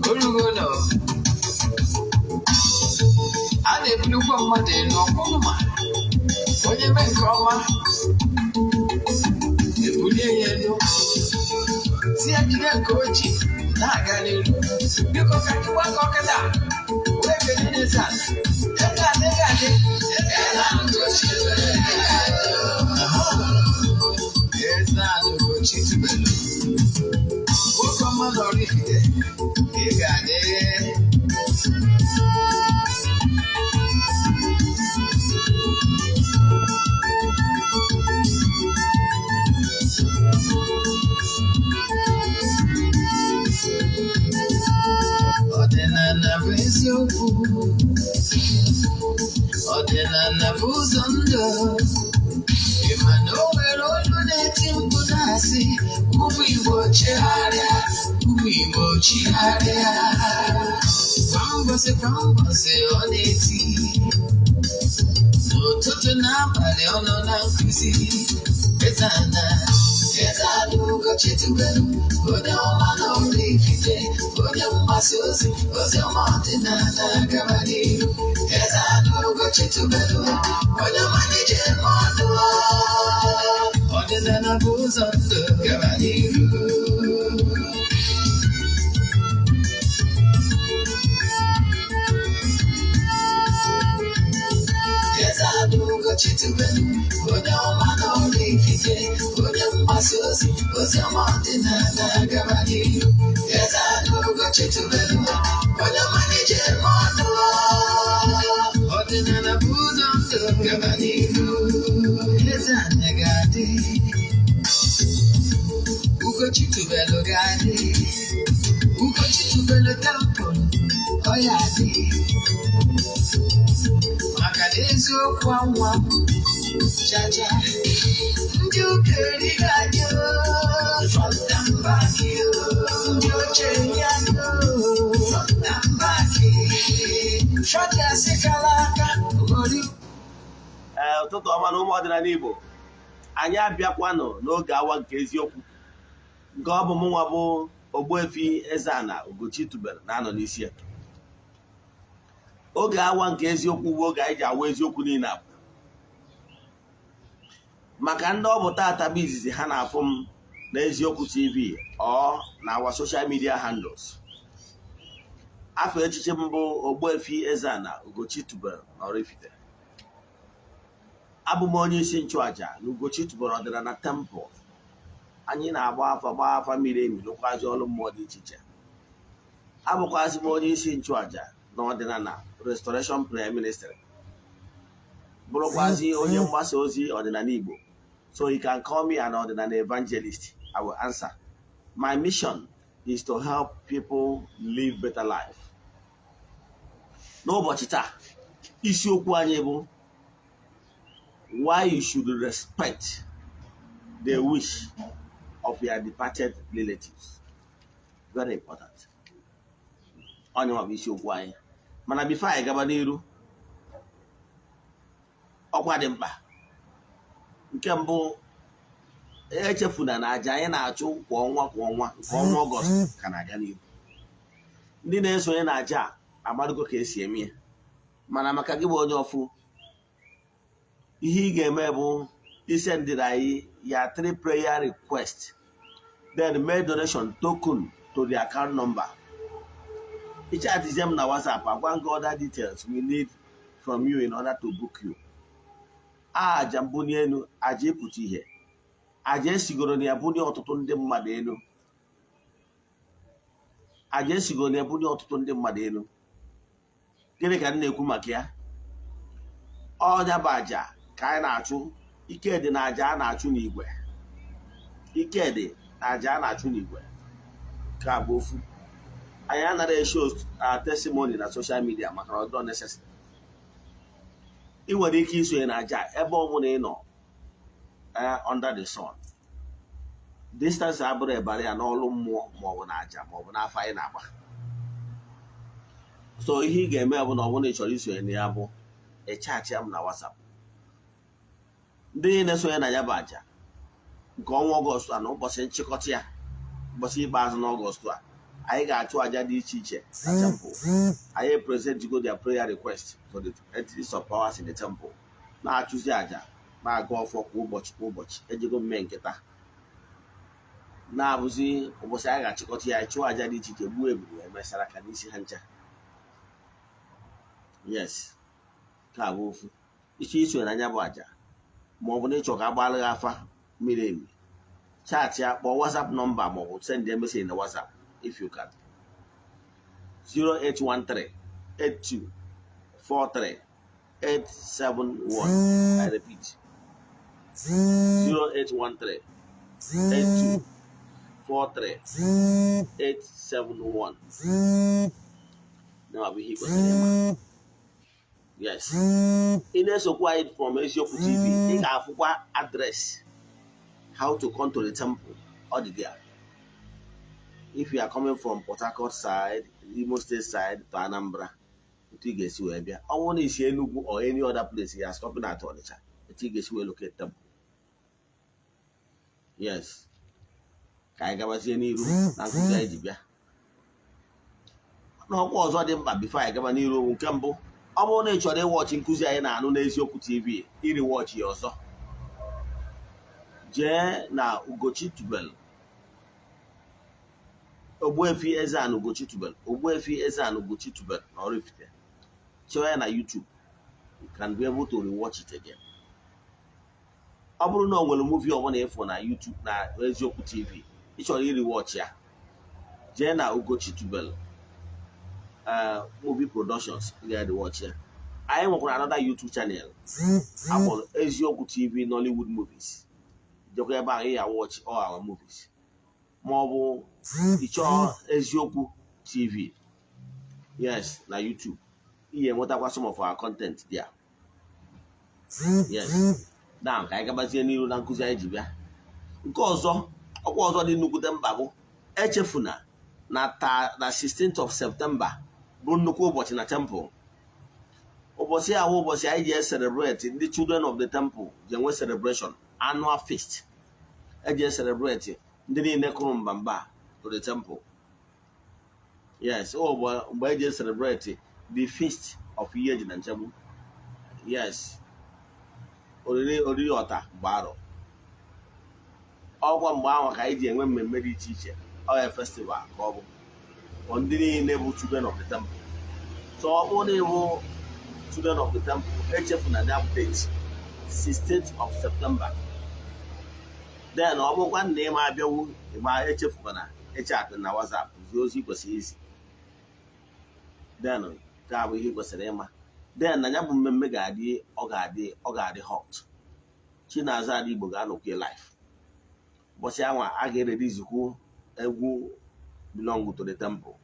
Orugono. I didn't look for money, no woman. When you make come, you put in see, I didn't coach it. Now I got it. Because I can walk on that. Where can it is that? They got it. And I'm yes, I'm Ugochi tubelu. Welcome on oraifite. You got it. Ọdịnala bụ eziokwu. Ọdịnala bụ ụzọ ndụ. Ịma na o nwere olu na-eti mkpu na-asị ụmụ Igbo chegharịa, ụmụ Igbo chigharịa. Kwa mbọsị ọ na-eti n'ụtụtụ na abalị ọ nọ na nkụzi. Eze-Ana Ugochi tubelu onye ọma na oraifite onye mgbasa ozi ọma ọdịnala gaba n'ihu. Eze-Ana Ugochi tubelu onye ọma na-eje mmadụ ọdịnala bụ ụzọ ndụ gaba n'ihu. Eze-Ana Ugochi tubelu onye ọma na oraifite onye mgbasa ozi ọma ọdịnala gaba n'ihu. Eze-Ana Ugochi tubelu onye ọma na-eje mmadụ ọdịnala bụ ụzọ ndụ gaba n'ihu. Eze-Ana ga-adị, Ugochi tubelu ga-adị, Ugochi tubelu tempụl ọ ya adị. Maka na eziokwu anwa chacha ndị ukeri ga-adị fọnta mbaki ndị oche ya fọnta mbaki shọta sikala aka ori. Ụtụtụ ọma na ụmụ ọdịnala Igbo, anyị abịakwanụ n'oge awa nke eziokwu nke ọ bụ m nwa bụ Ogbuefi Eze-Ana Ugochi tubelu na-anọ n'isi ya. Oge awa nke eziokwu bụ oge anyị ji awa eziokwu niile abụ maka ndị ọ bụ tata bụ izizi ha na-afụ m na Eziokwu TV ọ na awa social media handles. Afọ echiche m bụ Ogbuefi Eze-Ana Ugochi tubelu na oraifite. Abụ m onye isi nchụaja na Ugochi tubelu ọdịnala temple. Anyị na-agba afa miri emi rụkwazi ọrụ mmụọ dị iche iche. Abụkwazị m onye isi nchụaja na ọdịnala Restoration Prayer Ministry. Bụrụkwazị onye mgbasa ozi ọdịnala Igbo. So you can call me an ọdịnala evangelist. I will answer. My mission is to help people live better life. N'ụbọchị taa, isiokwu anyị bụ why you should respect the wish of your departed relatives. Very important. Onye nwa bụ isiokwu anyị. Mana before anyị gaba n'iru, ọkwa dị mkpa. Nke mbụ, echefuna na aja anyị na-achụ kwa ọnwa nke ọnwa Ọgọst ka na-aga n'ihu. Ndị na-esonye na aja a amadugo ka esi eme ya. Mana maka gị bụ onye ọfụ, ihe ị ga-eme bụ isendịrị anyị ya 3 prayer request, then make donation token to the account number. Ichat them na WhatsApp. I want other details we need from you in order to book you. Jambuni enu aje puti ihe. Aje sigoro ni abuni ọtụtụ ndị mmadụ elu. Aje sigoro ni abuni ọtụtụ ndị mmadụ elu. Gịnị ka m na-ekwu maka ya? Ọnya bụ aja ka anyị na-achụ. Ike dị na aja a na-achụ n'igwe. Ike dị na aja a na-achụ n'igwe. Ka bụ ofu. Anyị anaghị show testimony na social media maka na ọ dị necessary. Ị nwere ike isonye na aja ebe ọ bụla ị nọ under the sun. Distance abụrụ ebara ya n'ọrụ mmụọ maọbụ na aja maọbụ n'afọ anyị na-agba. So ihe ị ga-eme bụ na ọ bụla ị chọrọ isonye na ya bụ echaachị m na WhatsApp. Ndị na-esonye na ya bụ aja nke ọnwa Ọgọst na ụbọchị nchịkọta ya ụbọchị ikpeazụ n'Ọgọst a anyị ga-achụ aja dị iche iche na temple. Anyị present go their prayer request for the entities of powers in the temple. Na-achụzi aja na-aga ọfọ kwa ụbọchị ejego mme nkịta na-abụzi ụbọchị anyị ga-achịkọta ya chụọ aja dị iche iche gbuo ebulu emesara ka n'isi ha ncha. Yes, ka bụ ofu iso na anya bụ aja ma ọ bụ na ịchọ ka agbalị gị afa mmiri emi chaatị ya kpọọ WhatsApp nọmba ma ọ bụ send a message na WhatsApp if you can. 0813 8243 871. I repeat, 0813 8243 871. Now I'll be here for cinema. Yes. In a quiet from Eziokwu TV, you have what address, how to come to the temple or the there. If you are coming from Port Harcourt side, Imo State side to Anambra, I want to see Enugu or any other place you are stopping at Onitsha. It gets you locate temple. Yes. Kai gaba see any room na kuza ejibia. No kwa ọzọ dị mkpa before I gaba n'iru nke mbụ. Ọ bụrụ na ị chọrọ ịwọchị nkụzi anyị na-anụ n'Eziokwu TV, iri wọchị ọzọ. Jee na Ugochi tubelu. Ogbuefi Eze-Ana Ugochi tubelu. Ogbuefi Eze-Ana Ugochi tubelu na oraifite. Show ya na YouTube. You can be able to rewatch it again. Ọ bụrụ na o nwere movie ọ bụla ịfụ na YouTube na Eziokwu TV, ị chọrọ iri watch ya. Jee na Ugochi tubelu. Movie productions, you get the watch here. I am on another YouTube channel. I'm on Eziokwu TV Nollywood movies. You can watch all our movies. Mobile, it's all Eziokwu TV. Yes, na YouTube. Yeah, what about some of our content there? Yes. Now, I can see any na nkuzi anyị ji bịa. Nke ọzọ, ọkwa ọzọ dị nnukwu mba bụ echefuna na 16th of September. Bụ nnukwu ụbọchị na temple. Ụbọchị ahụ ụbọchị anyị ji celebrate ndị children of the temple ji enwe celebration annual feast. Eji celebrate ndị niile kụrụ mbamba to the temple. Yes, mgbe eji celebrate the feast of ihe ji na nchegbu. Yes, oriri ọta gbaro. Ọkwa mgbe ahụ ka anyị ji enwe mmemme dị iche iche. Ọ festival ka ọ bụ. On the neighbor children of the temple. So all the children of the temple, HF na that date, 16th of September. Then all one name I build my HF na HF na WhatsApp, those was easy. Then God he was a then Nanyabu Megadi, Ogadi hot. Chinazadi Bogano life. But Shawa, I get a who belong to the temple.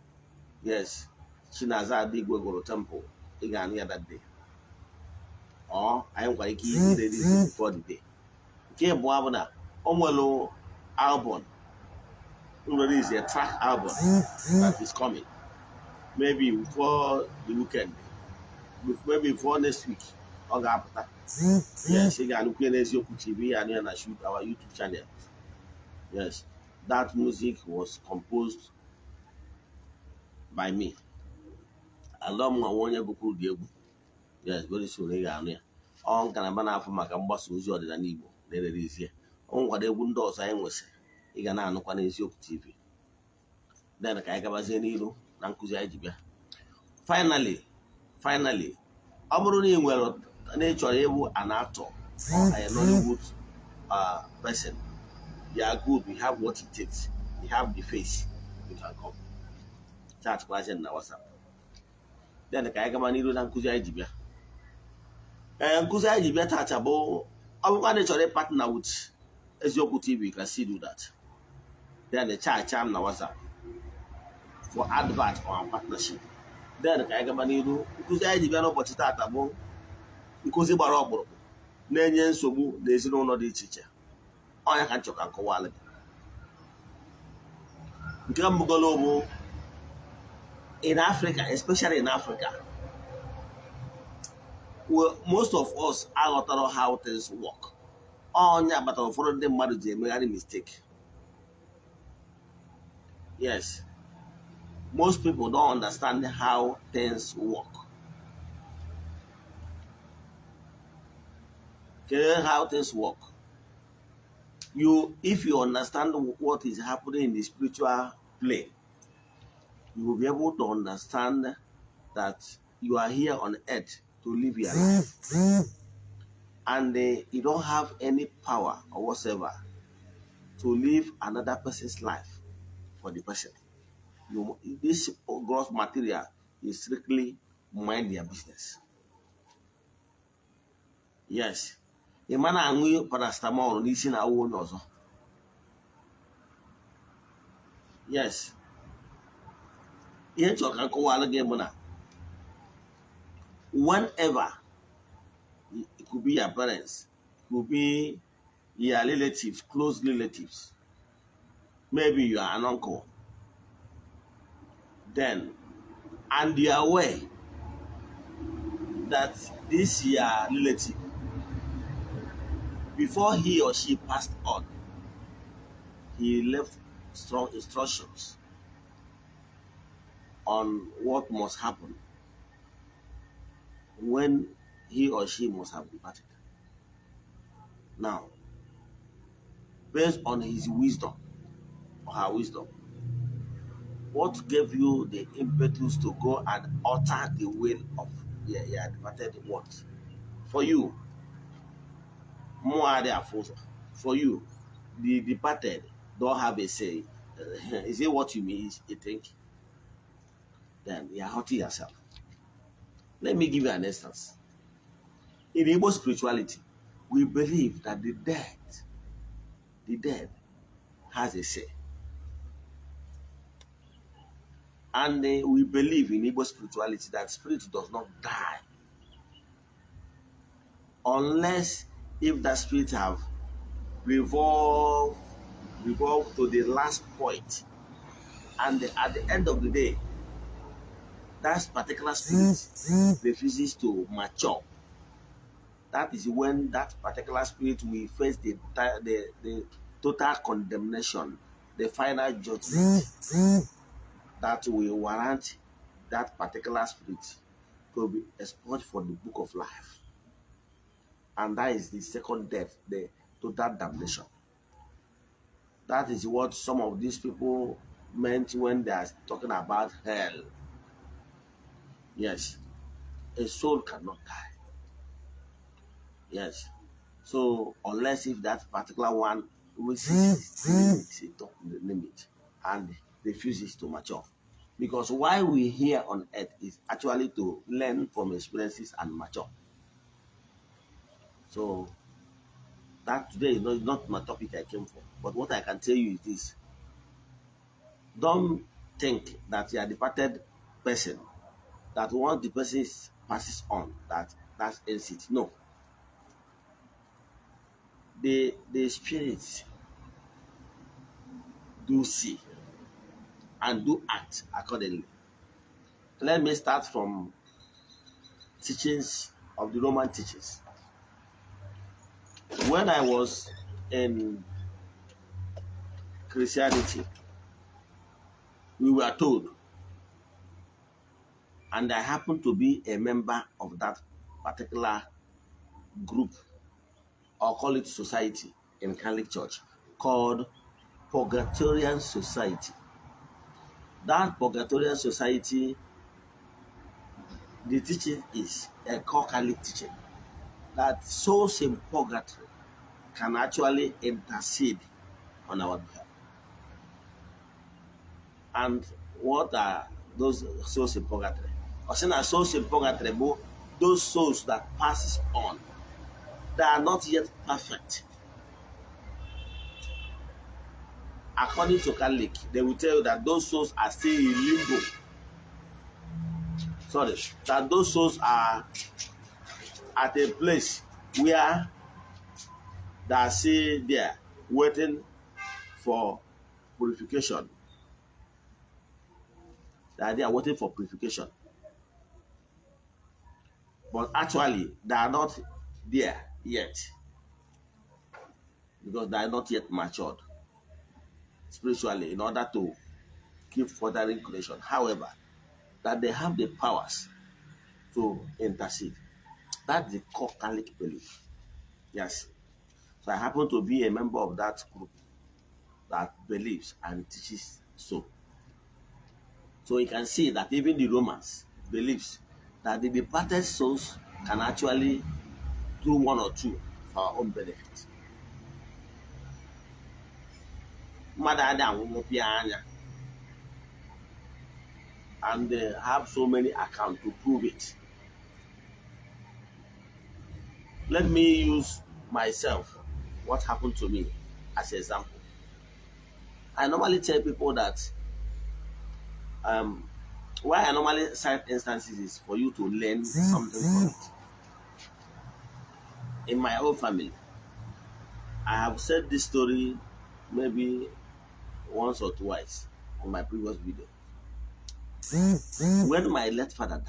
Yes, Chinaza did go to the temple again that day. Or I am going to keep it before the day. Came Wabana, Omwelo album. There is a track album that is coming. Maybe before the weekend, maybe before next week. Yes, you can look at Eziokwu TV and shoot our YouTube channel. Yes, that music was composed by me. Along my one year go yes, very soon. On can a for my cambus was your than Igbo. There it is here. On what they wouldn't do, I was a Igana no one is your TV. Then a Kaikabazenido, Nankuza Jibia. Finally, Aburuni well, nature able an actor, I am Nollywood person. You are good, we have what it takes, we have the face, you can come. That's question na WhatsApp. Then the Kaigamanido and Kuzia Jibia. And Kuzia Jibia Tachabo, I'm going to partner with Eziokwu TV, you can still do that. Then the charm na WhatsApp for advert or partnership. Then the Kaigamanido, Kuzia Jibia no Pochitabo, Kuzi Barobro, Nanyan Sobu, there's no other teacher. I can't choke and Kowali. Gambugolobo. In Africa, especially in Africa, well, most of us are not know how things work. Oh, yeah, but for them, marriage, they make any mistake. Yes. Most people don't understand how things work. Okay, how things work. If you understand what is happening in the spiritual plane, you will be able to understand that you are here on earth to live your life. And you don't have any power or whatsoever to live another person's life for the person. This gross material is strictly mind their business. Yes. A man aṅụ paracetamol n'isi na awụ onye ọzọ. Yes. Ihe nchọ ka nkọwalụ gị bụ na whenever it could be your parents, it could be your relatives, close relatives, maybe you are an uncle, then, and you are aware that this your relative, before he or she passed on, he left strong instructions on what must happen when he or she must have departed. Now, based on his wisdom or her wisdom, what gave you the impetus to go and alter the will of your departed ones? For you, for you, the departed don't have a say. Is it what you mean? You think? Then you are hurting yourself. Let me give you an instance. In Igbo spirituality, we believe that the dead has a say. And we believe in Igbo spirituality that spirit does not die unless if that spirit have revolved to the last point, and at the end of the day, that particular spirit refuses to mature. That is when that particular spirit will face the total condemnation, the final judgment that will warrant that particular spirit to be expelled from the book of life. And that is the second death, the total damnation. That is what some of these people meant when they are talking about hell. Yes, a soul cannot die. Yes. So unless if that particular one reaches the limit and refuses to mature. Because why we here on earth is actually to learn from experiences and mature. So that today is not my topic I came for. But what I can tell you is this. Don't think that you are a departed person, that once the person passes on, that's it. No. The spirits do see and do act accordingly. Let me start from teachings of the Roman teachings. When I was in Christianity, we were told, and I happen to be a member of that particular group, or call it society in Catholic Church, called Purgatorian Society. That Purgatorian Society, the teaching is a core Catholic teaching that souls in purgatory can actually intercede on our behalf. And what are those souls in purgatory? Or saying that souls in purgatory, those souls that passes on, they are not yet perfect. According to Catholic, they will tell you that those souls are still in limbo. Sorry, that those souls are at a place where they are still there waiting for purification. They are waiting for purification. But actually, they are not there yet because they are not yet matured spiritually in order to keep furthering creation. However, that they have the powers to intercede. That's the core Catholic belief. Yes. So I happen to be a member of that group that believes and teaches so. So you can see that even the Romans believes that the departed souls can actually do one or two for our own benefit. And they have so many accounts to prove it. Let me use myself, what happened to me, as an example. I normally tell people that why I normally cite instances is for you to learn something from it. In my own family, I have said this story maybe once or twice in my previous video. When my late father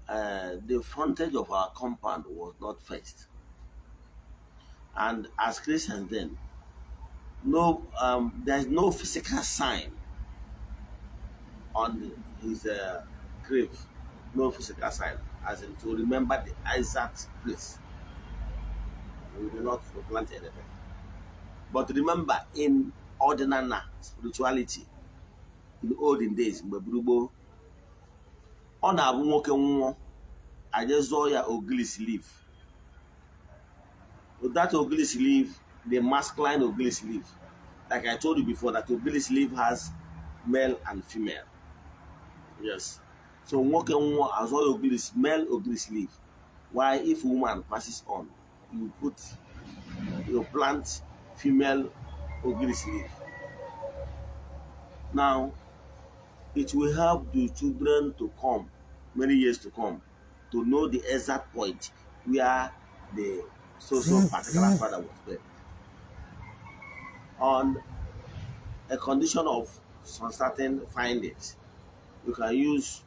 died, the frontage of our compound was not fenced. And as Christians then, there's no physical sign on his grave, no physical sign, as in to remember the exact place. We do not plant anything. But remember, in ordinary spirituality, in the olden days, on a nwoke I just saw ya oglis leaf. With that oglis leaf, the masculine oglis leaf, like I told you before, that oglis leaf has male and female. Yes. So nwoke nwa as well oglis, male oglis leaf. Why, if woman passes on, you plant female oglis leaf. Now, it will help the children to come, many years to come, to know the exact point where the so-so particular father was buried. On a condition of some certain findings, you can use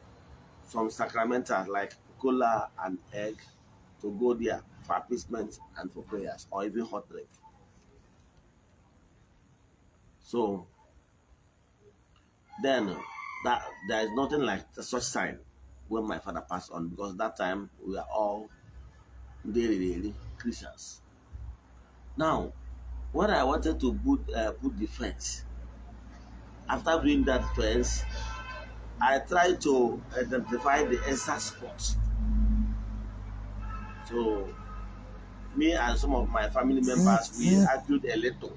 some sacramentals like cola and egg to go there for appeasement and for prayers, or even hot drink. So then that there is nothing like such sign when my father passed on, because that time we are all really Christians. Now, when I wanted to put the fence, after doing that fence, I tried to identify the exact spot. So me and some of my family members, we argued a little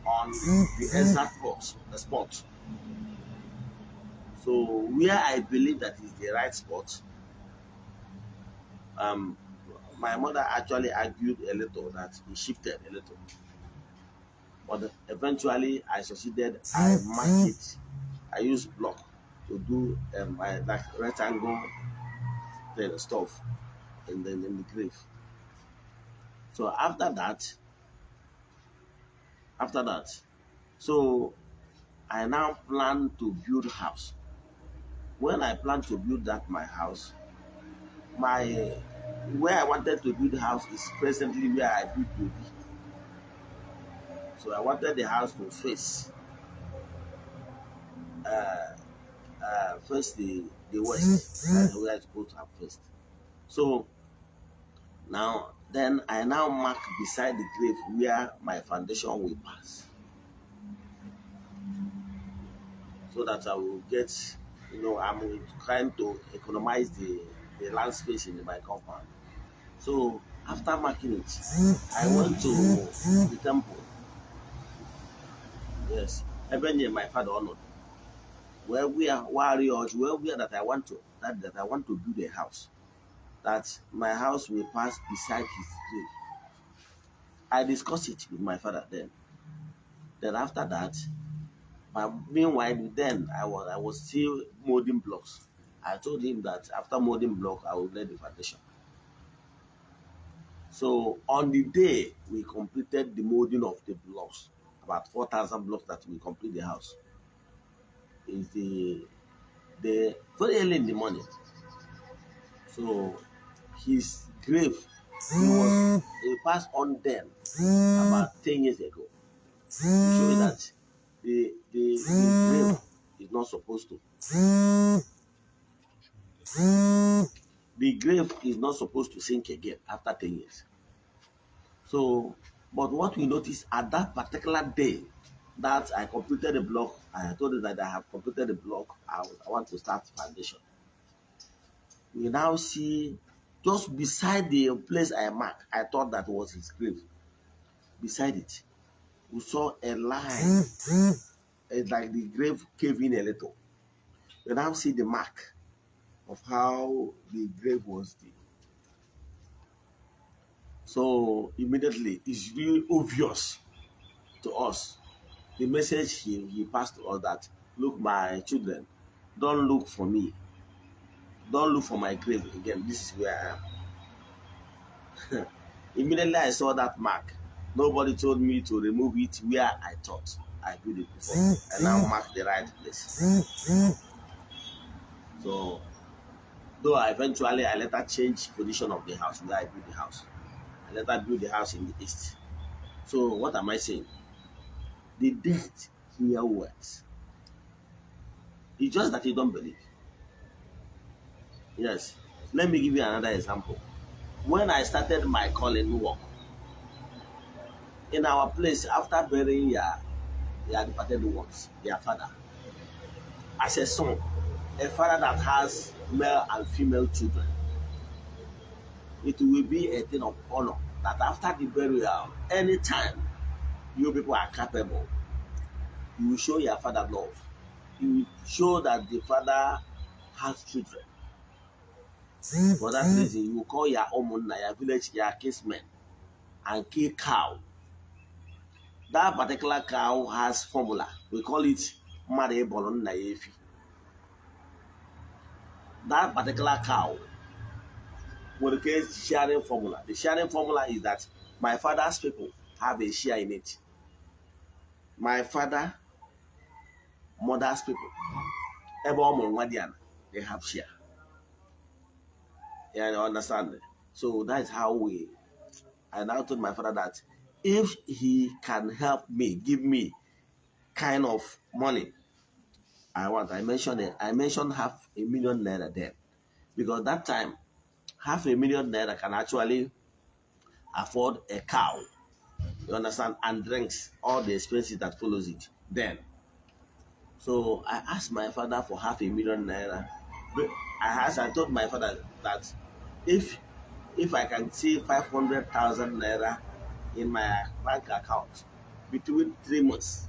on the exact spot. So where I believe that is the right spot, my mother actually argued a little that he shifted a little. But eventually I succeeded. I marked it. I used block to do like rectangle stuff in the grave. So after that, so I now plan to build a house. When I plan to build my house, where I wanted to build the house is presently where I built to be. So I wanted the house to face first the west. That's where it's supposed to have first. So then I now mark beside the grave where my foundation will pass, so that I will get, I'm trying to economize the land space in my compound. So after marking it, I went to the temple. Yes, even near my father honored. Where we are warriors, where we are that I want to build a house, that my house will pass beside his grave. I discussed it with my father then. Then after that, meanwhile, then I was still molding blocks. I told him that after molding block, I will lay the foundation. So on the day we completed the molding of the blocks, about 4,000 blocks that we complete the house, is the very early in the morning. So his grave, he passed on then about 10 years ago. To show you that grave is not supposed to. The grave is not supposed to sink again after 10 years. So, but what we noticed at that particular day that I completed the block, I told you that I have completed the block, I want to start foundation. We now see just beside the place I marked, I thought that was his grave. Beside it, we saw a line. It's like the grave caved in a little. We now see the mark of how the grave was deep. So immediately, it's really obvious to us. The message he passed to us that, look, my children, don't look for me. Don't look for my grave again. This is where I am. Immediately I saw that mark. Nobody told me to remove it where I thought I did it before. I now mark the right place. So, though I later changed position of the house where I built the house. I later built the house in the east. So what am I saying? The dead hear words. It's just that you don't believe. Yes. Let me give you another example. When I started my calling work, in our place, after burying their departed ones, their father, as a son, a father that has male and female children, it will be a thing of honor that after the burial, anytime you people are capable, you will show your father love. You will show that the father has children. For that reason, you will call your omunna, your village, your kinsmen, and kill cow. That particular cow has formula. We call it Mare Bolon Naefi. That particular cow will get sharing formula. The sharing formula is that my father's people have a share in it. My father, mother's people, they have share. Yeah, you understand? So that's how I now told my father that if he can help me, give me kind of money I mentioned it. I mentioned $500,000 there because that time $500,000 can actually afford a cow. You understand? And drinks, all the expenses that follows it. Then, so I asked my father for $500,000. I told my father that if I can see 500,000 naira in my bank account between 3 months,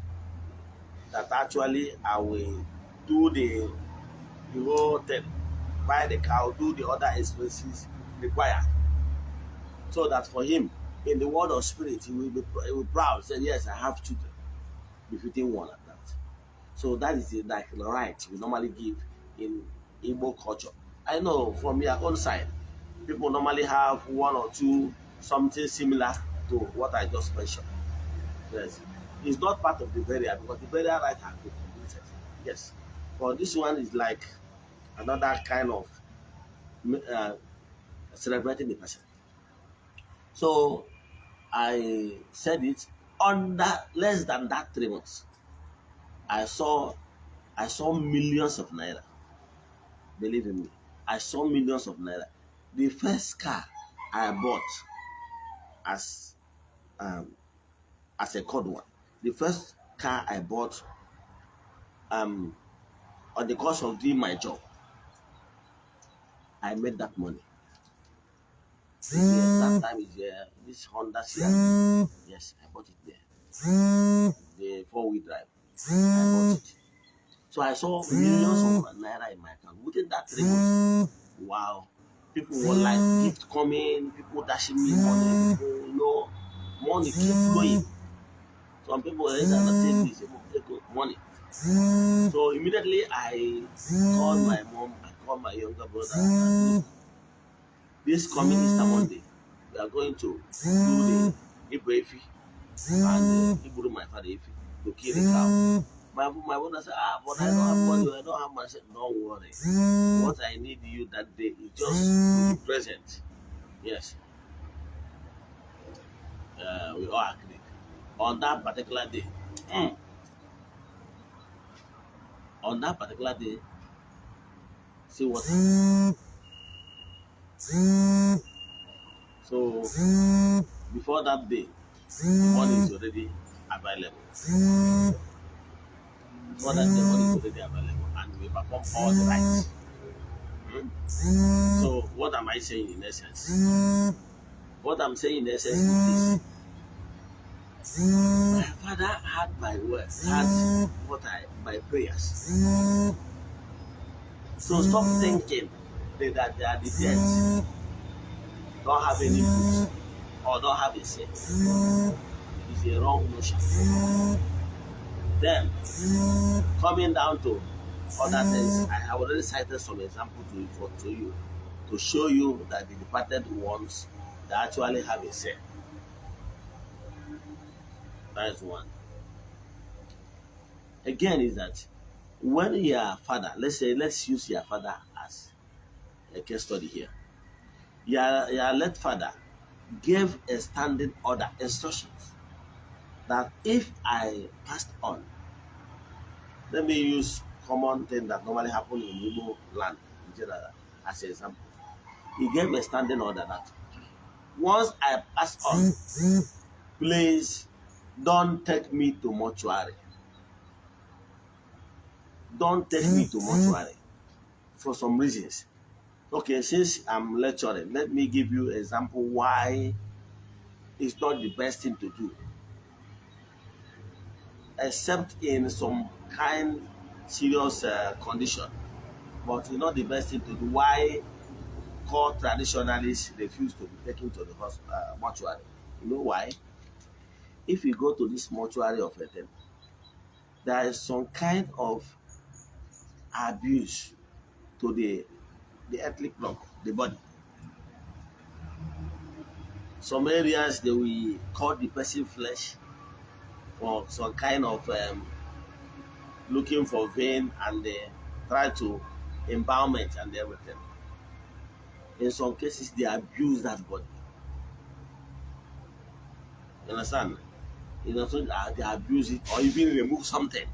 that actually I will do the whole thing, buy the cow, do the other expenses required, so that for him, in the world of spirit, he will be proud, say, yes, I have children, befitting one like that. So that is like the right we normally give in Igbo culture. I know from your own side, people normally have one or two something similar to what I just mentioned. Yes, it's not part of the burial because the burial right has been completed. Yes, but this one is like another kind of uh, celebrating the person. So I said it under less than that 3 months. I saw millions of naira. Believe in me, I saw millions of naira. The first car I bought as um, as a code one. The first car I bought on the course of doing my job, I made that money. That time is this Honda CR. Yes, I bought it there. The 4-wheel drive. I bought it. So I saw millions of naira in my account within that 3 months. Wow. People were like gift coming, people dashing me money, people, money keep flowing. Some people were saying that take this, take money. So immediately I called my mom, I called my younger brother. This coming Easter Monday, we are going to do the Ogbuefi and Iburu my father Ifi to kill the cow. My brother said, but I don't have money, I don't have money. I said, don't worry. What I need you that day is just to be present. Yes. We all agreed. On that particular day, on that particular day, see what. So before that day, the money is already available. Before that day, money is already available, and we perform all the rights. So what am I saying in essence? What I'm saying in essence is this: my father had my words, had my prayers. So stop thinking that they are the dead, don't have any fruit, or don't have a say. It's a wrong notion. Then, coming down to other things, I have already cited some examples to you to show you that the departed ones, they actually have a say. That is one. Again, is that when your father, let's use your father as a case study here. Your late father gave a standing order, instructions, that if I passed on, let me use common thing that normally happen in Igbo land in general as an example. He gave a standing order that once I pass on, please don't take me to mortuary. Don't take me to mortuary for some reasons. Okay, since I'm lecturing, let me give you an example why it's not the best thing to do, except in some kind serious condition. But it's not the best thing to do. Why core traditionalists refuse to be taken to the mortuary? You know why? If you go to this mortuary of a temple, there is some kind of abuse to the earthly clock, the body. Some areas they will cut the person flesh for some kind of looking for vein, and they try to embalmment and everything. In some cases, they abuse that body. You understand? You know, so they abuse it or even remove something.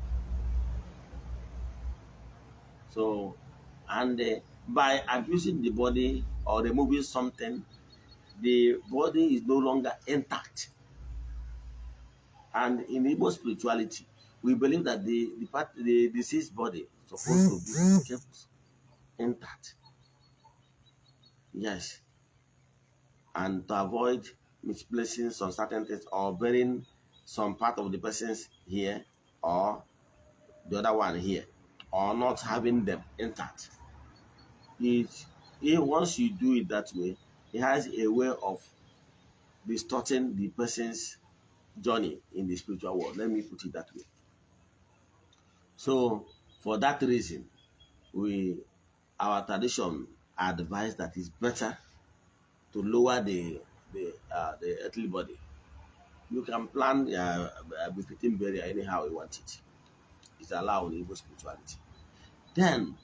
So, and by abusing the body or removing something, the body is no longer intact. And in Igbo spirituality, we believe that the deceased body is supposed to be kept intact. Yes. And to avoid misplacing some certain things or burying some part of the persons here or the other one here, or not having them intact. Once you do it that way, it has a way of distorting the person's journey in the spiritual world. Let me put it that way. So, for that reason, our tradition advise that it's better to lower the earthly body. You can plan a befitting burial anyhow you want it. It's allowed in Igbo spirituality. Then,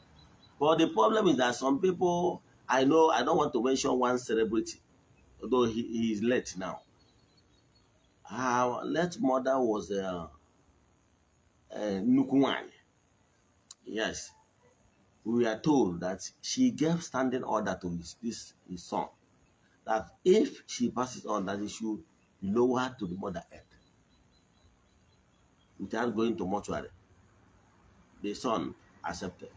but the problem is that some people, I know, I don't want to mention one celebrity, although he is late now. Our late mother was Nukuwan. Yes. We are told that she gave standing order to his son that if she passes on, that he should be lowered to the mother earth without going to mortuary. The son accepted.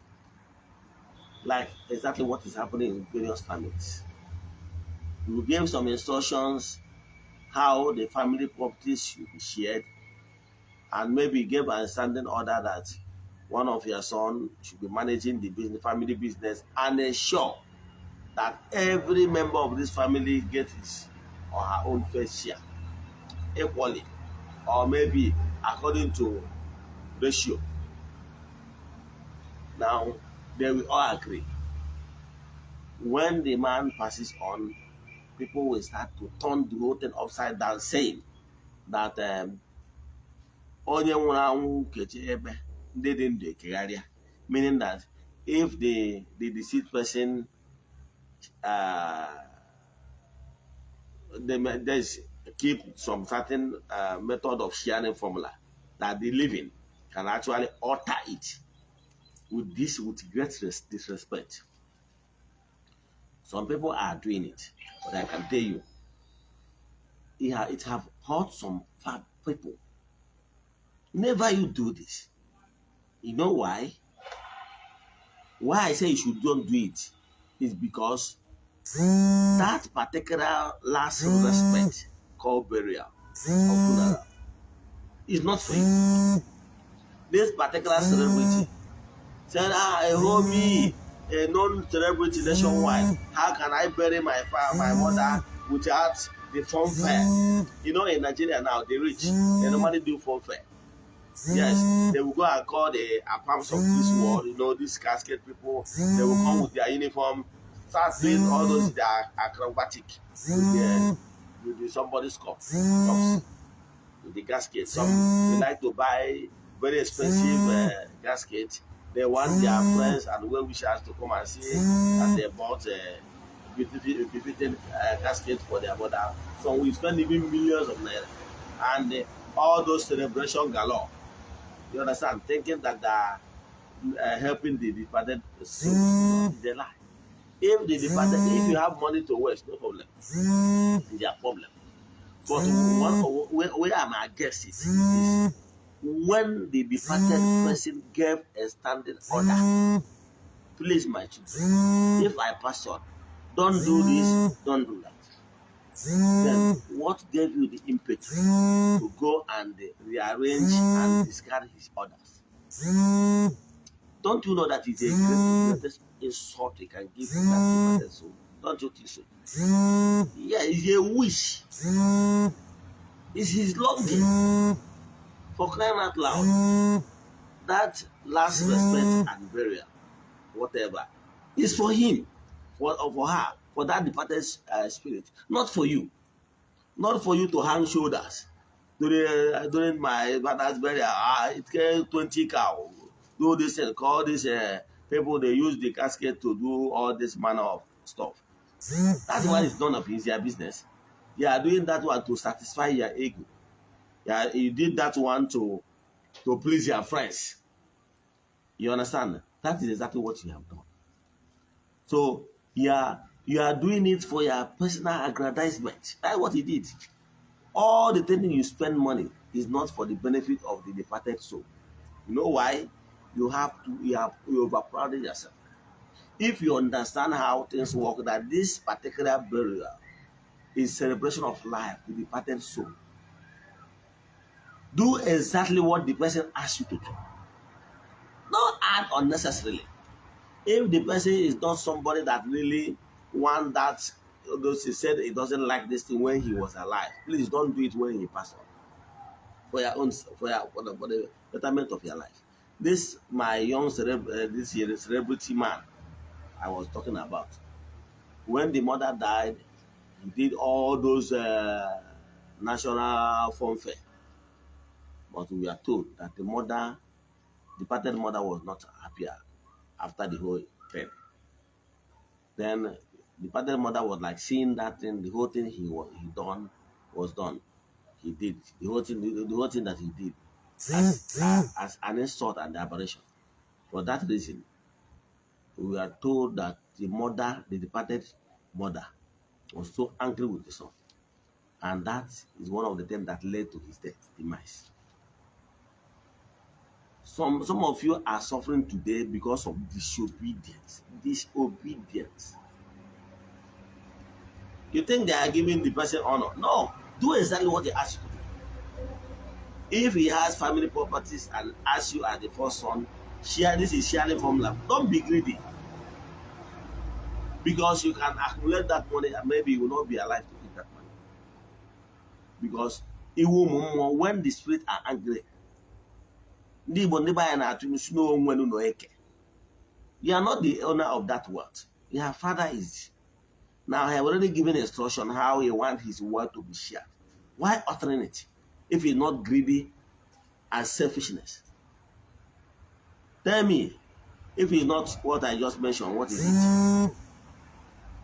Like exactly what is happening in various families. We gave some instructions how the family properties should be shared, and maybe gave a standing order that one of your sons should be managing the business, family business, and ensure that every member of this family gets his or her own fair share equally, or maybe according to ratio. Now, they will all agree. When the man passes on, people will start to turn the whole thing upside down, saying that onye nwụrụ anwụ kechi ebe ndị dị ndụ ekegharịa, meaning that if the deceased person there's keep some certain method of sharing formula, that the living can actually alter it. with great disrespect. Some people are doing it, but I can tell you, it have hurt some fat people. Never you do this. You know why? Why I say you should don't do it is because that particular last respect called burial or funeral is not for you. This particular celebrity said, a homie, a known celebrity nationwide, how can I bury my mother without the funfair? You know, in Nigeria now, the rich, they normally do funfair. Yes, they will go and call the Apams of this world, you know, these casket people. They will come with their uniform, start doing all those that are acrobatic with somebody's cups, with the gasket. Some they like to buy very expensive gasket. They want their friends and well wishers to come and see that they bought a befitting casket for their mother. So we spend even millions of naira, and all those celebration galore. You understand? Thinking that they are helping the departed soul. It's a lie. If the departed, if you have money to waste, no problem. It's their problem. But where my guess is when the departed person gave a standing order, please, my children, if I pass on, don't do this, don't do that. Then what gave you the impetus to go and rearrange and discard his orders? Don't you know that it's a greatest insult you can give to that departed soul? Don't you think so? Yeah, it's a wish. It's his longing. For crying out loud, that last respect and burial, whatever, is for him, for her, for that departed spirit, not for you. Not for you to hang shoulders. During my father's burial, it came 20 cows. Do this and call this people, they use the casket to do all this manner of stuff. That's why it's none of their business. You are doing that one to satisfy your ego. Yeah, you did that one to please your friends. You understand? That is exactly what you have done. So you are doing it for your personal aggrandizement. That's what he did. All the things you spend money is not for the benefit of the departed soul. You know why? You overcrowded yourself. If you understand how things work, that this particular burial is celebration of life, the departed soul. Do exactly what the person asks you to do. Don't add unnecessarily. If the person is not somebody that really want that, although he said he doesn't like this thing when he was alive, please don't do it when he passed on. For your own, for the betterment of your life. This my young this year celebrity man I was talking about. When the mother died, he did all those national funfair. But we are told that the departed mother was not happier after the whole thing. Then the departed mother was like seeing that thing, the whole thing he done was done. He did the whole thing that he did as an insult and aberration. For that reason, we are told that the departed mother, was so angry with the son, and that is one of the things that led to his demise. Some of you are suffering today because of disobedience. Disobedience. You think they are giving the person honor? No. Do exactly what they ask you to do. If he has family properties and asks you as the first son, this is sharing formula. Don't be greedy. Because you can accumulate that money and maybe you will not be alive to eat that money. Because when the spirits are angry, you are not the owner of that wealth. Your father is. Now I have already given instruction how he wants his wealth to be shared. Why uttering it if he's not greedy and selfishness? Tell me, if it's not what I just mentioned, what is it?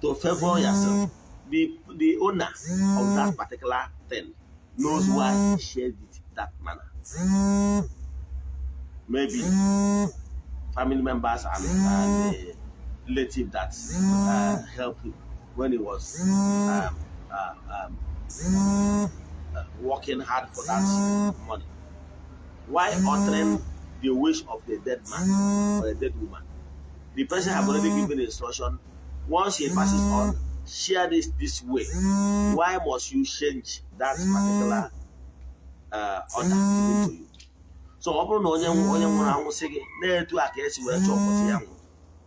To favor yourself. The owner of that particular thing knows why he shared it that manner. Maybe family members and the relative that helped him when he was working hard for that money. Why uttering the wish of the dead man or a dead woman? The person have already given instruction. Once he passes on, share this way. Why must you change that particular order given to you? So ọ bụrụ na onye nwụrụ anwụ sị gị na-etu a ka esi wee chọọ ụbọchị ya nwụrụ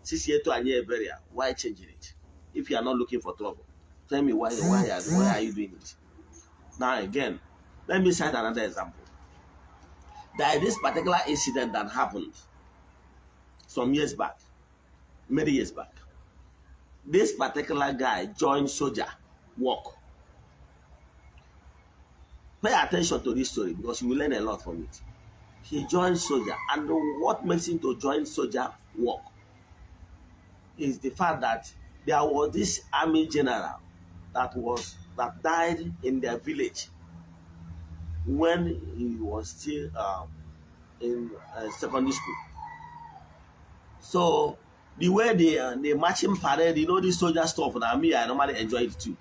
sisi etu anyị ebere ya, why changing it? If you are not looking for trouble, tell me why are you doing it? Now again, let me cite another example. There is this particular incident that happened some years back, many years back. This particular guy joined soldier work. Pay attention to this story because you will learn a lot from it. He joined soldier, and what makes him to join soldier work is the fact that there was this army general that died in their village when he was still in secondary school. So the way the marching parade, you know, this soldier stuff, and me, I normally enjoy it too.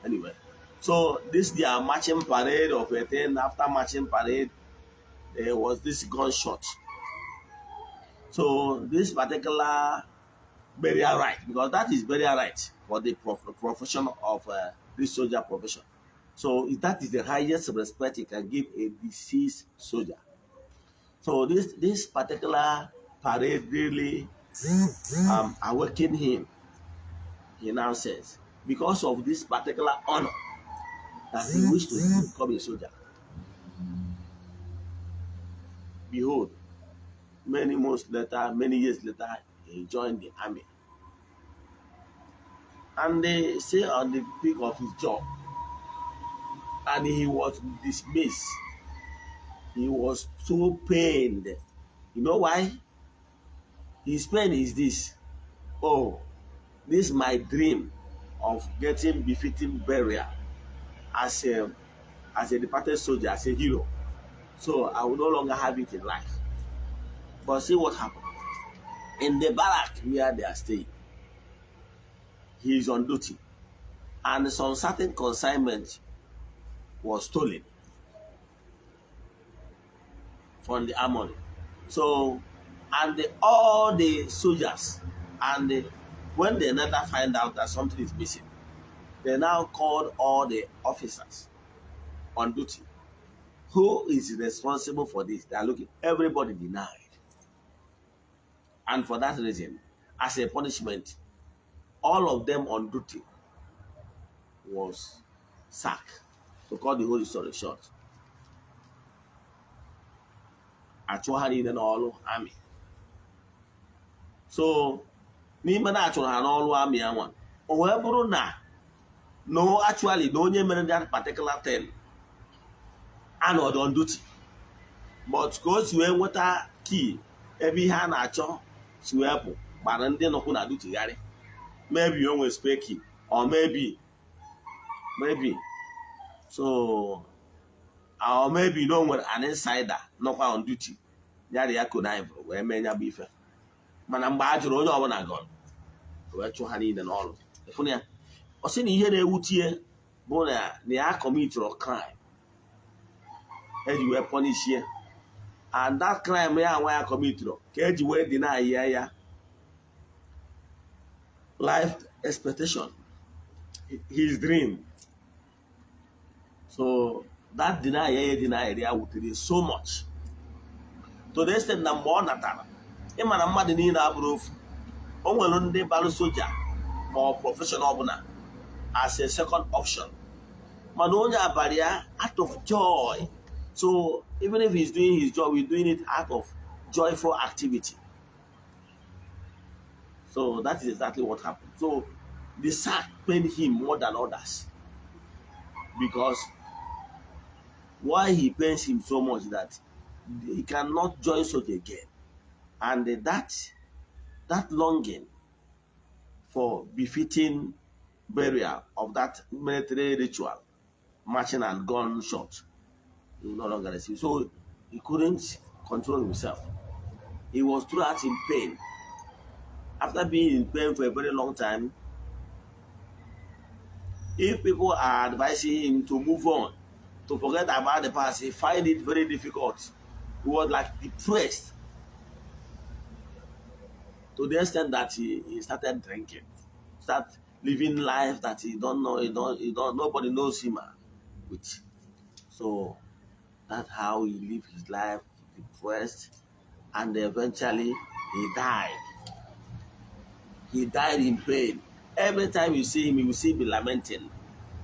Anyway, so this their marching parade of a thing. After marching parade, there was this gunshot. So this particular burial right, because that is burial right for the profession of this soldier profession. So that is the highest respect you can give a deceased soldier. So this particular parade really awakened him. He now says, because of this particular honor, that he wished to become a soldier. Behold, many years later, he joined the army. And they say on the peak of his job, and he was dismissed. He was so pained. You know why? His pain is this. Oh, this is my dream of getting befitting burial as a departed soldier, as a hero. So I will no longer have it in life. But see what happened. In the barrack where they are staying, he is on duty. And some certain consignment was stolen from the armory. So, and all the soldiers, and when they never find out that something is missing, they now called all the officers on duty. Who is responsible for this? They are looking. Everybody denied. And for that reason, as a punishment, all of them on duty was sacked. To cut the whole story short. Achụgha niile n'ọrụ army. So, n'ime na achụrụ ha n'ọrụ army anwa, o wee bụrụ na no actually na onye mere that particular thing anọdụ on duty. But ka o si wee nweta key ebe ihe a na-achọ si wee pụ gbara ndị nọkwu na duty gharị. Maybe o nwere spare key, or maybe so or maybe no nwere an insider nọkwa on duty yara ya connive wee mee nya bụ ife. Mana mgbe a jụrụ onye ọbụla gọn wee chụ ha niile n'ọrụ. Ịfụna ya, ọ sị na ihe na-ewutie bụ na ya committed crime eji wee punish ya, and that crime ya nwa ya committed ka eji wee deny ya life expectation, his dream. So that deny ya wutere so much to the extent na mgbe ọ natara ịmara mmadụ niile abụrụ ofu. O nwere ndị balụ soja ma ọ professional ọbụla as a second option, mana onye abalị ya out of joy. So even if he's doing his job, he's doing it out of joyful activity. So that is exactly what happened. So the sack pained him more than others, because why he pains him so much that he cannot join soldier again, and that longing for befitting burial of that military ritual, marching and gunshot, he no longer receive. So he couldn't control himself. he was throughout in pain. After being in pain for a very long time, if people are advising him to move on, to forget about the past, he find it very difficult. He was like depressed to the extent that he started drinking, start living life that he don't know, nobody knows him with. So that's how he lived his life, depressed, and eventually he died. He died in pain. Every time you see him, you will see him lamenting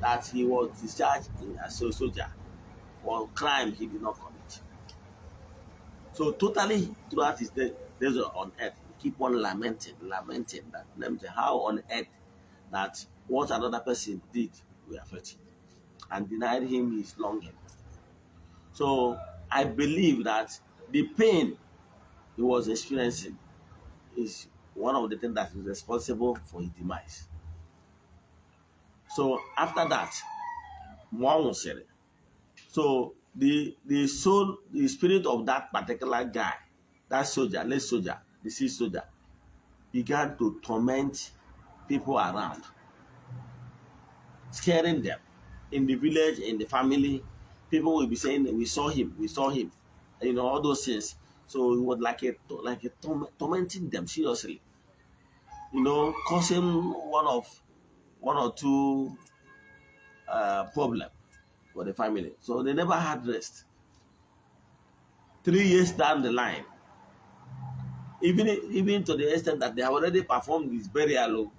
that he was discharged as a soldier for a crime he did not commit. So totally throughout his days on earth, he keep on lamenting that how on earth that what another person did will affect him and denied him his longing. So I believe that the pain he was experiencing is one of the things that is responsible for his demise. So after that, one said it. So the soul, the spirit of that particular guy, that soldier, less soldier, deceased soldier, began to torment people around, scaring them. In the village, in the family, people will be saying, "We saw him, we saw him," all those things. So it was like tormenting them seriously, causing one or two problem for the family. So they never had rest. 3 years down the line, even to the extent that they have already performed this burial.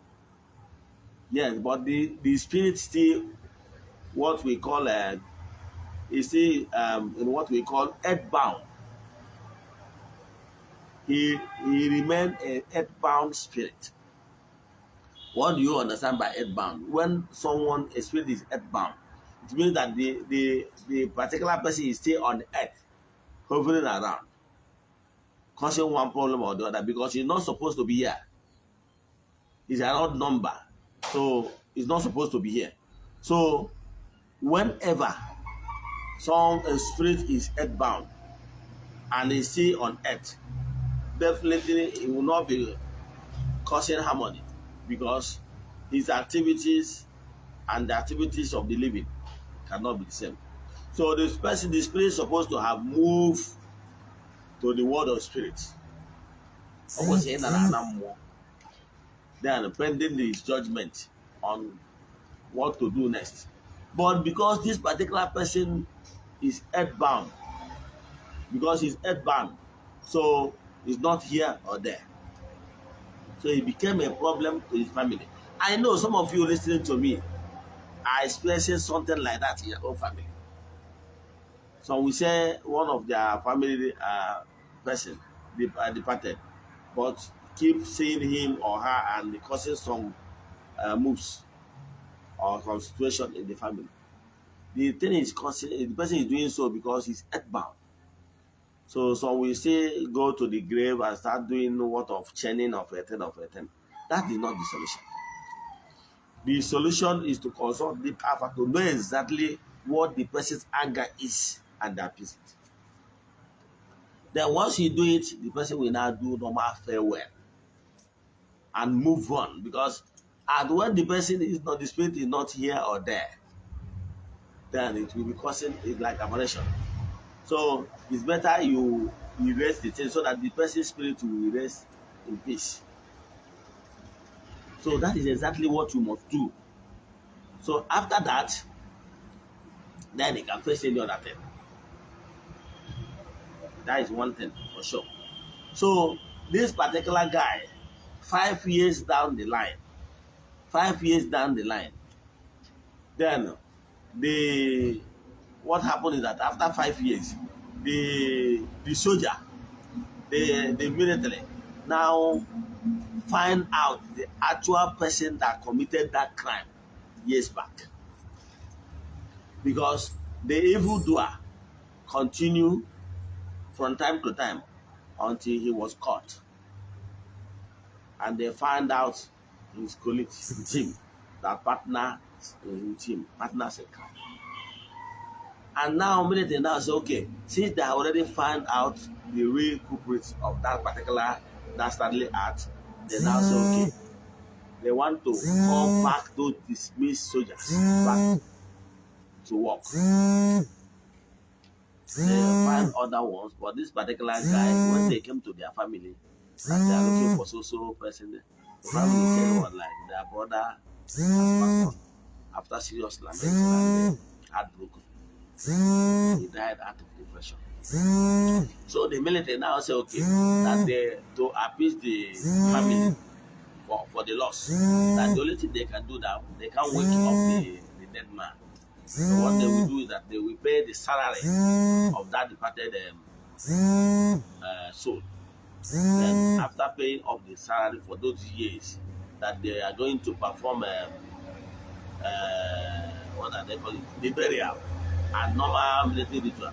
Yes, but the spirit still what we call is still in what we call earthbound. He remained an earthbound spirit. What do you understand by earthbound? When a spirit is earthbound, it means that the particular person is still on earth, hovering around, causing one problem or the other because he's not supposed to be here. It's an odd number, so he's not supposed to be here. So whenever a spirit is earthbound and is still on earth, definitely it will not be causing harmony because his activities and the activities of the living cannot be the same. So the spirit is supposed to have moved to the world of spirits. Then pending his judgment on what to do next. But because this particular person is earthbound, so he's not here or there. So he became a problem to his family. I know some of you listening to me are experiencing something like that in your own family. So we say one of their family person departed, but keep seeing him or her and causing some moves or some situation in the family. The thing is the person is doing so because he's earthbound. So we say go to the grave and start doing what of chaining of a thing. That is not the solution. The solution is to consult the Alpha to know exactly what the person's anger is and appease it. Then once you do it, the person will now do normal farewell and move on because when the person is not, the spirit is not here or there, then it will be causing it like aberration. So it's better you erase the thing so that the person's spirit will rest in peace. So that is exactly what you must do. So after that, then you can face any other thing. That is one thing for sure. So this particular guy, 5 years down the line, then what happened is that after 5 years, the soldier, the military now find out the actual person that committed that crime years back. Because the evildoer continued from time to time until he was caught. And they found out his colleagues with him, that partners in crime. And now immediately now say, okay, since they already found out the real culprits of that particular dastardly act, they now say, okay, they want to call back those dismissed soldiers back to work. They find other ones, but this particular guy, when they came to their family, and they are looking for so person, the family said was like their brother has passed on after serious lamentation and heartbroken. He died out of depression. So the military now say, okay, that they to appease the family for the loss, that the only thing they can do that they can't wake up the dead man. So what they will do is that they will pay the salary of that departed soul. Then after paying off the salary for those years that they are going to perform what are they calling the burial and normal military ritual.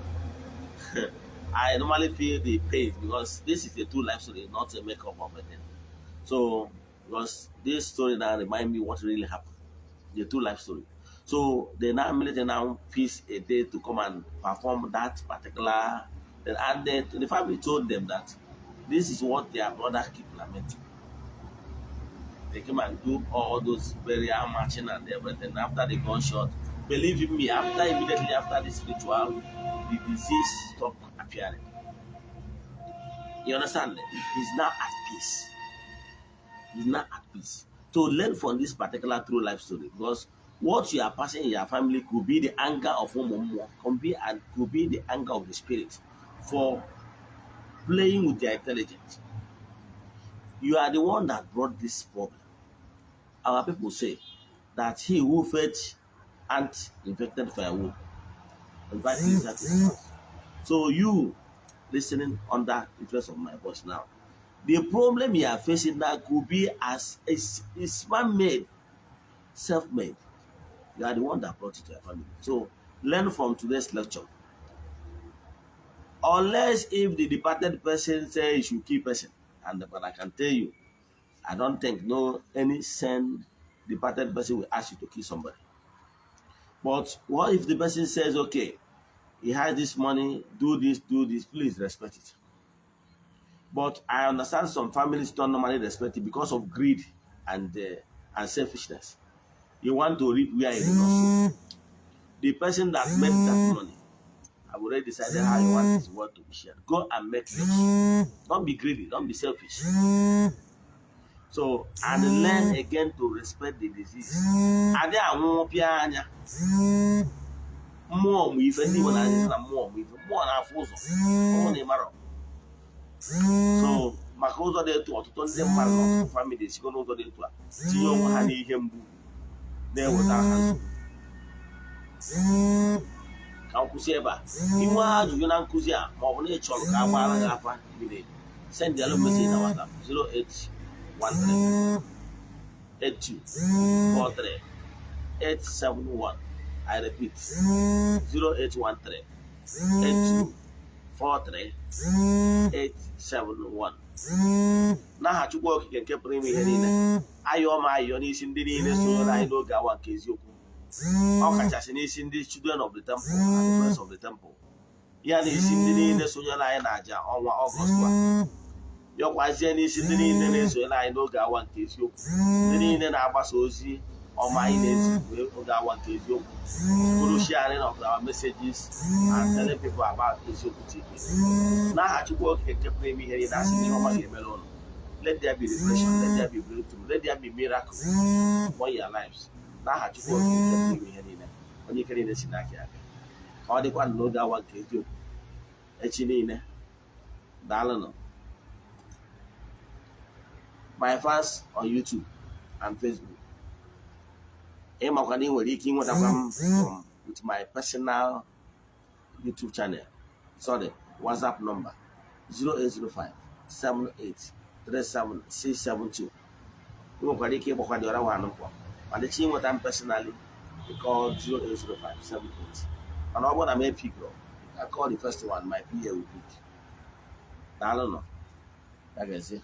I normally feel the pain because this is a true life story, not a makeup of a thing. So because this story now remind me what really happened, the true life story. So the now military now fix a day to come and perform that particular. And then the family told them that this is what their brother keep lamenting. They came and do all those burial marching and everything. After the gunshot, believe me, immediately after this ritual, the disease stopped appearing. You understand? He's now at peace. He's not at peace. To learn from this particular true life story, because what you are passing in your family could be the anger of one, could be the anger of the spirit for playing with their intelligence. You are the one that brought this problem. Our people say that he who fetch ant infected firewood invite lizard to his house. So you listening under influence of my voice now, the problem you are facing now could be as is man-made, self-made. You are the one that brought it to your family. So learn from today's lecture. Unless if the departed person say you should kill person, but I can tell you, I don't think no any sane departed person will ask you to kill somebody. But what if the person says, okay, he has this money, do this, please respect it. But I understand some families don't normally respect it because of greed and selfishness. You want to reap where you did not sow. The person that made that money, I've already decided how you want his word to be shared. Go and make rich. Don't be greedy. Don't be selfish. So, and learn again to respect the disease. Ade awon pianya. More with anyone na more with more na afuzo. O na maro. So, maka ụzọ dị etu ọtụtụ ndị mmadụ n'ọtụtụ famili esigo n'ụzọ dị etu a tinye onwe ha n'ihe mgbu na-eweta ha nsogbu. Ka nkwụsị ebe a, inwe ajụjụ na nkụzi a ma ọ bụ na ị chọrọ ka a gbara gị afa ibide send yellow message na WhatsApp 0813 8243 871. I repeat 0813 8243 871. N'aha Chukwu Okike nke pụrụ ime ihe niile, ayọ ma ayọ n'isi ndị niile sonyere anyị n'oge awa nke eziokwu, ọ kachasị n'isi ndị children of the temple and the friends of the temple, ya na isi ndị niile sonyere anyị n'aja ọnwa Ọgọst a, yọkwazie n'isi ndị niile na-esonyere anyị n'oge awa nke eziokwu, ndị niile na-agbasa ozi ọma anyị na-ezi oge awa nke eziokwu, through sharing of our messages and telling people about eziokwu TV. N'aha Chukwu Okike nke pụrụ ime ihe niile, asị na ihe ọma ga-emere ụnụ. Let there be reflection, let there be breakthrough, let there be miracle for your lives. N'aha Chukwu Okike nke pụrụ ime ihe niile, onye ike niile si n'aka ya. Ka ọ dịkwa n'oge awa nke eziokwu echi niile. Daalụnụ. My fans on YouTube and Facebook. Ịmakwa na ị nwere ike ịnwetakwa m with my personal YouTube channel. Sorry, WhatsApp number 0805 78 37 672. Ị nwekwara ike ịgbakwa dị ọra nwanụ mkpọ. Ma dịcha ịnweta m personally, you call 0805 78. Mana ọ bụrụ na m epigro, I call the first one, my PA will pick. Daalụnụ. Ya gazie.